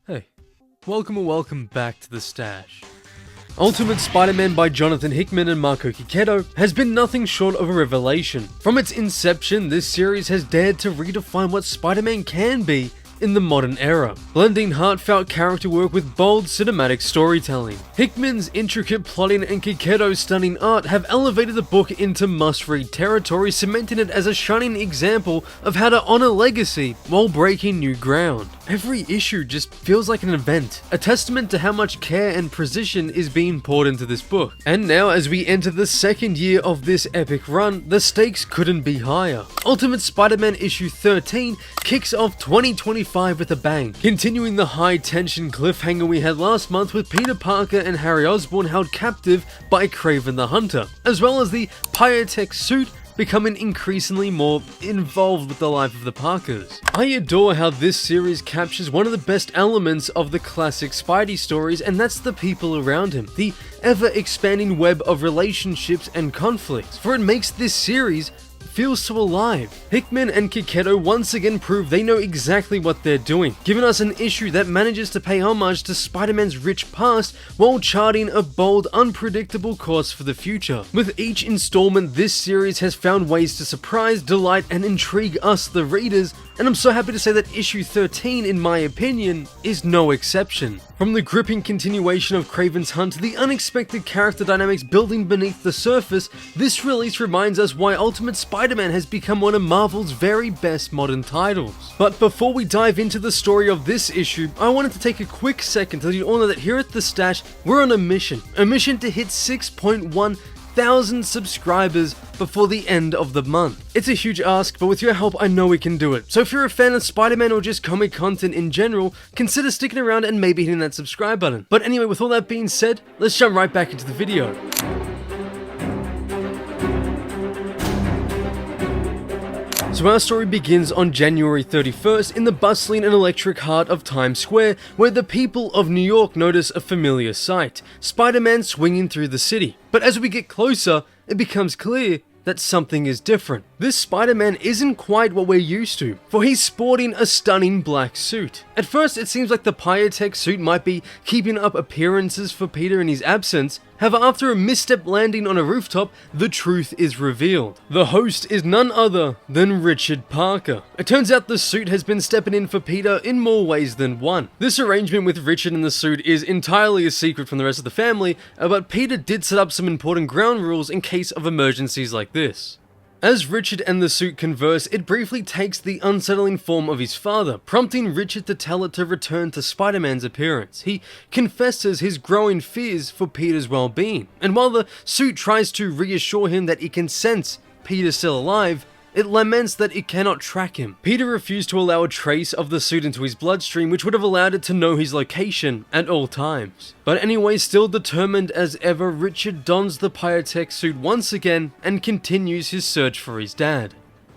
Hey, welcome back to the stash. Ultimate Spider-Man by Jonathan Hickman and Marco Cicchetto has been nothing short of a revelation. From its inception, this series has dared to redefine what Spider-Man can be in the modern era, blending heartfelt character work with bold cinematic storytelling. Hickman's intricate plotting and Cicchetto's stunning art have elevated the book into must-read territory, cementing it as a shining example of how to honor legacy while breaking new ground. Every issue just feels like an event, a testament to how much care and precision is being poured into this book. And now, as we enter the second year of this epic run, the stakes couldn't be higher. Ultimate Spider-Man issue 13 kicks off 2025 with a bang, continuing the high-tension cliffhanger we had last month with Peter Parker and Harry Osborn held captive by Kraven the Hunter, as well as the picotech suit becoming increasingly more involved with the life of the Parkers. I adore how this series captures one of the best elements of the classic Spidey stories, and that's the people around him, the ever-expanding web of relationships and conflicts, for it makes this series feels so alive. Hickman and Cicchetto once again prove they know exactly what they're doing, giving us an issue that manages to pay homage to Spider-Man's rich past while charting a bold, unpredictable course for the future. With each installment, this series has found ways to surprise, delight, and intrigue us, the readers, and I'm so happy to say that issue 13, in my opinion, is no exception. From the gripping continuation of Kraven's hunt to the unexpected character dynamics building beneath the surface, this release reminds us why Ultimate Spider-Man has become one of Marvel's very best modern titles. But before we dive into the story of this issue, I wanted to take a quick second to let you all know that here at The Stash, we're on a mission to hit 6.1 thousand subscribers before the end of the month. It's a huge ask, but with your help I know we can do it. So if you're a fan of Spider-Man or just comic content in general, consider sticking around and maybe hitting that subscribe button. But anyway, with all that being said, let's jump right back into the video. So our story begins on January 31st in the bustling and electric heart of Times Square, where the people of New York notice a familiar sight: Spider-Man swinging through the city. But as we get closer, it becomes clear that something is different. This Spider-Man isn't quite what we're used to, for he's sporting a stunning black suit. At first, it seems like the picotech suit might be keeping up appearances for Peter in his absence. However, after a misstep landing on a rooftop, the truth is revealed. The host is none other than Richard Parker. It turns out the suit has been stepping in for Peter in more ways than one. This arrangement with Richard in the suit is entirely a secret from the rest of the family, but Peter did set up some important ground rules in case of emergencies like this. As Richard and the suit converse, it briefly takes the unsettling form of his father, prompting Richard to tell it to return to Spider-Man's appearance. He confesses his growing fears for Peter's well-being, and while the suit tries to reassure him that it can sense Peter's still alive, it laments that it cannot track him. Peter refused to allow a trace of the suit into his bloodstream, which would have allowed it to know his location at all times. But anyway, still determined as ever, Richard dons the picotech suit once again and continues his search for his dad.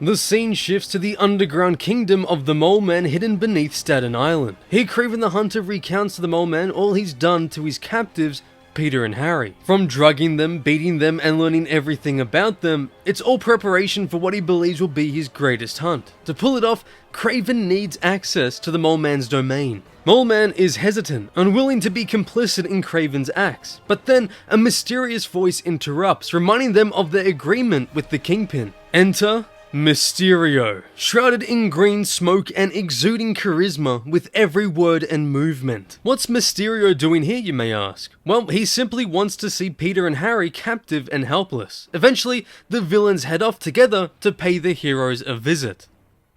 The scene shifts to the underground kingdom of the Mole Man hidden beneath Staten Island. Here, Kraven the Hunter recounts to the Mole Man all he's done to his captives, Peter and Harry. From drugging them, beating them, and learning everything about them, it's all preparation for what he believes will be his greatest hunt. To pull it off, Kraven needs access to the Mole Man's domain. Mole Man is hesitant, unwilling to be complicit in Kraven's acts, but then a mysterious voice interrupts, reminding them of their agreement with the Kingpin. Enter Mysterio, shrouded in green smoke and exuding charisma with every word and movement. What's Mysterio doing here, you may ask? Well, he simply wants to see Peter and Harry captive and helpless. Eventually, the villains head off together to pay the heroes a visit.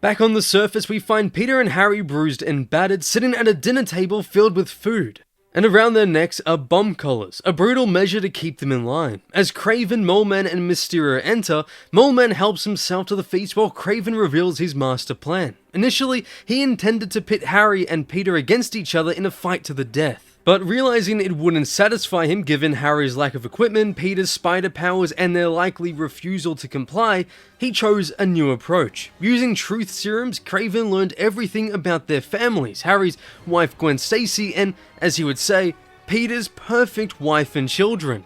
Back on the surface, we find Peter and Harry bruised and battered, sitting at a dinner table filled with food. And around their necks are bomb collars, a brutal measure to keep them in line. As Kraven, Mole Man, and Mysterio enter, Mole Man helps himself to the feast while Kraven reveals his master plan. Initially, he intended to pit Harry and Peter against each other in a fight to the death. But realizing it wouldn't satisfy him given Harry's lack of equipment, Peter's spider powers, and their likely refusal to comply, he chose a new approach. Using truth serums, Kraven learned everything about their families, Harry's wife Gwen Stacy, and, as he would say, Peter's perfect wife and children.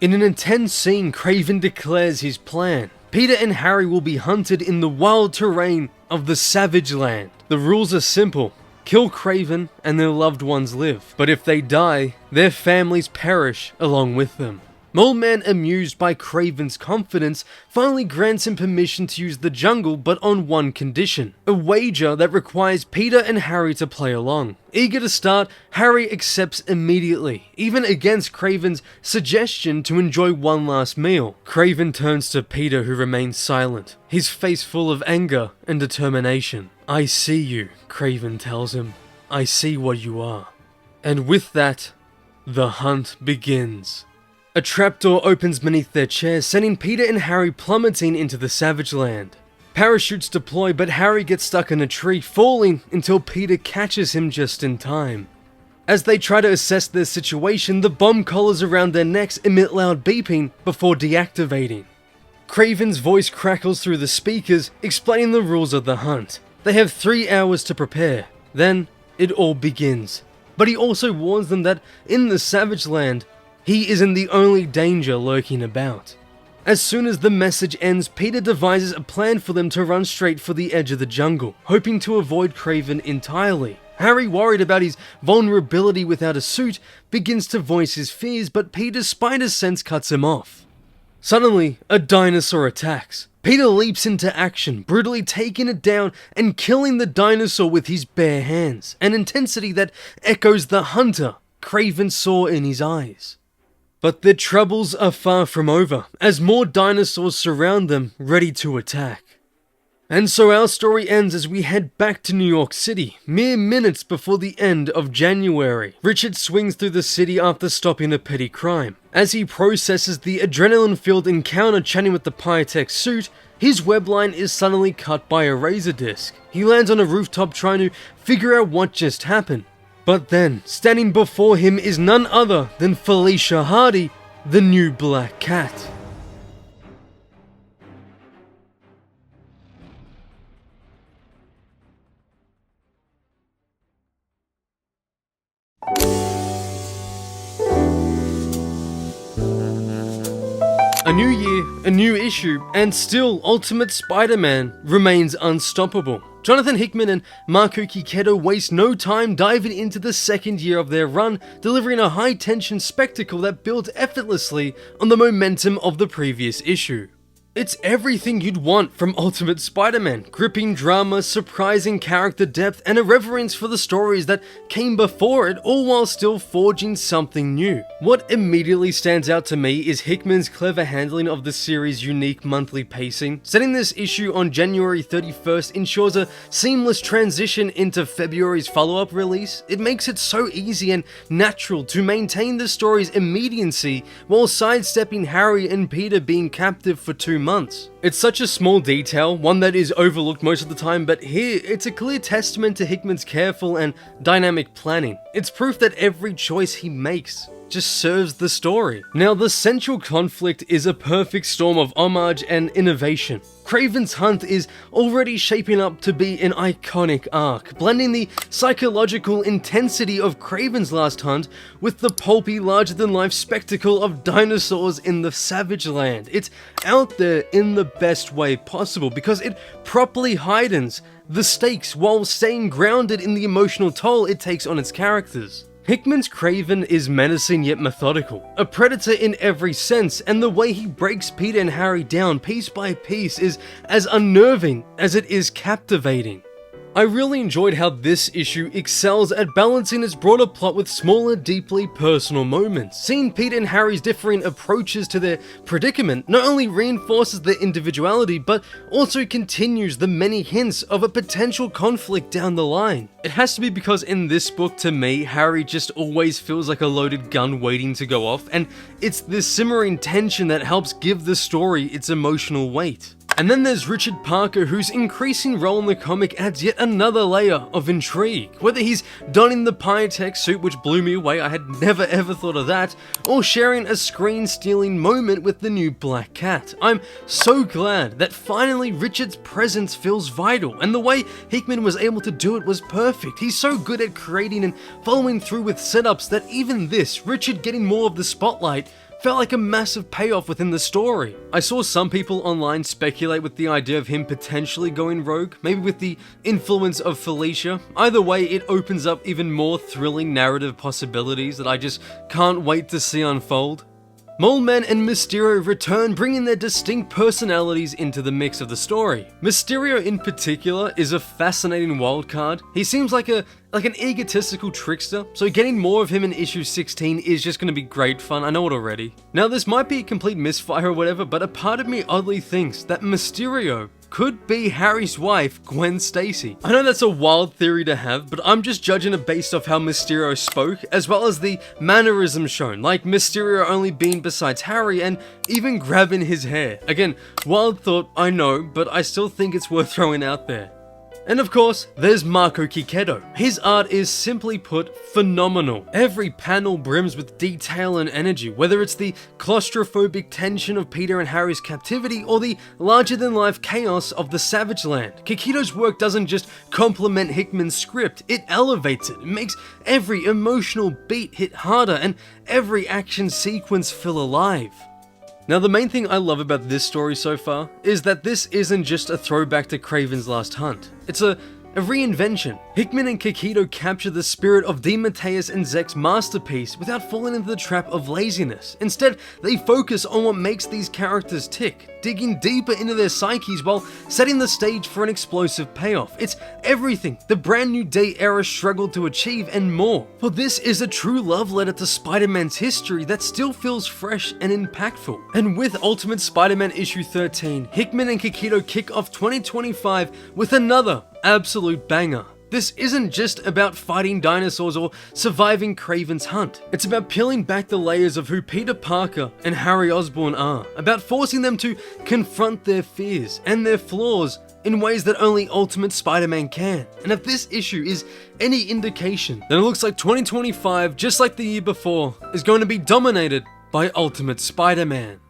In an intense scene, Kraven declares his plan. Peter and Harry will be hunted in the wild terrain of the Savage Land. The rules are simple. Kill Kraven and their loved ones live, but if they die, their families perish along with them. Mole Man, amused by Kraven's confidence, finally grants him permission to use the jungle, but on one condition: a wager that requires Peter and Harry to play along. Eager to start, Harry accepts immediately, even against Kraven's suggestion to enjoy one last meal. Kraven turns to Peter, who remains silent, his face full of anger and determination. "I see you," Kraven tells him. "I see what you are." And with that, the hunt begins. A trapdoor opens beneath their chairs, sending Peter and Harry plummeting into the Savage Land. Parachutes deploy, but Harry gets stuck in a tree, falling until Peter catches him just in time. As they try to assess their situation, the bomb collars around their necks emit loud beeping before deactivating. Kraven's voice crackles through the speakers, explaining the rules of the hunt. They have 3 hours to prepare. Then, it all begins. But he also warns them that in the Savage Land, he isn't the only danger lurking about. As soon as the message ends, Peter devises a plan for them to run straight for the edge of the jungle, hoping to avoid Kraven entirely. Harry, worried about his vulnerability without a suit, begins to voice his fears, but Peter's spider sense cuts him off. Suddenly, a dinosaur attacks. Peter leaps into action, brutally taking it down and killing the dinosaur with his bare hands, an intensity that echoes the hunter Kraven saw in his eyes. But their troubles are far from over, as more dinosaurs surround them, ready to attack. And so our story ends as we head back to New York City, mere minutes before the end of January. Richard swings through the city after stopping a petty crime. As he processes the adrenaline-filled encounter chatting with the picotech suit, his webline is suddenly cut by a razor disc. He lands on a rooftop trying to figure out what just happened. But then, standing before him is none other than Felicia Hardy, the new Black Cat. A new year, a new issue, and still Ultimate Spider-Man remains unstoppable. Jonathan Hickman and Marco Checchetto waste no time diving into the second year of their run, delivering a high-tension spectacle that builds effortlessly on the momentum of the previous issue. It's everything you'd want from Ultimate Spider-Man: gripping drama, surprising character depth, and a reverence for the stories that came before it, all while still forging something new. What immediately stands out to me is Hickman's clever handling of the series' unique monthly pacing. Setting this issue on January 31st ensures a seamless transition into February's follow-up release. It makes it so easy and natural to maintain the story's immediacy while sidestepping Harry and Peter being captive for 2 months. It's such a small detail, one that is overlooked most of the time, but here it's a clear testament to Hickman's careful and dynamic planning. It's proof that every choice he makes just serves the story. Now, the central conflict is a perfect storm of homage and innovation. Kraven's hunt is already shaping up to be an iconic arc, blending the psychological intensity of Kraven's last hunt with the pulpy, larger-than-life spectacle of dinosaurs in the Savage Land. It's out there in the best way possible because it properly heightens the stakes while staying grounded in the emotional toll it takes on its characters. Hickman's Kraven is menacing yet methodical, a predator in every sense, and the way he breaks Peter and Harry down piece by piece is as unnerving as it is captivating. I really enjoyed how this issue excels at balancing its broader plot with smaller, deeply personal moments. Seeing Peter and Harry's differing approaches to their predicament not only reinforces their individuality, but also continues the many hints of a potential conflict down the line. It has to be because in this book, to me, Harry just always feels like a loaded gun waiting to go off, and it's this simmering tension that helps give the story its emotional weight. And then there's Richard Parker, whose increasing role in the comic adds yet another layer of intrigue. Whether he's donning the picotech suit, which blew me away, I had never ever thought of that, or sharing a screen-stealing moment with the new Black Cat. I'm so glad that finally Richard's presence feels vital, and the way Hickman was able to do it was perfect. He's so good at creating and following through with setups that even this, Richard getting more of the spotlight, felt like a massive payoff within the story. I saw some people online speculate with the idea of him potentially going rogue, maybe with the influence of Felicia. Either way, it opens up even more thrilling narrative possibilities that I just can't wait to see unfold. Mole Man and Mysterio return, bringing their distinct personalities into the mix of the story. Mysterio in particular is a fascinating wildcard. He seems like an egotistical trickster, so getting more of him in issue 16 is just going to be great fun, I know it already. Now this might be a complete misfire or whatever, but a part of me oddly thinks that Mysterio could be Harry's wife, Gwen Stacy. I know that's a wild theory to have, but I'm just judging it based off how Mysterio spoke, as well as the mannerisms shown, like Mysterio only being besides Harry and even grabbing his hair. Again, wild thought, I know, but I still think it's worth throwing out there. And of course, there's Marco Kiketo. His art is simply put phenomenal. Every panel brims with detail and energy, whether it's the claustrophobic tension of Peter and Harry's captivity or the larger-than-life chaos of the Savage Land. Kiketo's work doesn't just complement Hickman's script, it elevates it. It makes every emotional beat hit harder and every action sequence feel alive. Now the main thing I love about this story so far is that this isn't just a throwback to Kraven's Last Hunt. It's a reinvention. Hickman and Kiketo capture the spirit of DeMatteis and Zek's masterpiece without falling into the trap of laziness. Instead, they focus on what makes these characters tick, digging deeper into their psyches while setting the stage for an explosive payoff. It's everything the brand new day era struggled to achieve and more. For this is a true love letter to Spider-Man's history that still feels fresh and impactful. And with Ultimate Spider-Man issue 13, Hickman and Kiketo kick off 2025 with another absolute banger. This isn't just about fighting dinosaurs or surviving Kraven's hunt. It's about peeling back the layers of who Peter Parker and Harry Osborn are, about forcing them to confront their fears and their flaws in ways that only Ultimate Spider-Man can. And if this issue is any indication, then it looks like 2025, just like the year before, is going to be dominated by Ultimate Spider-Man.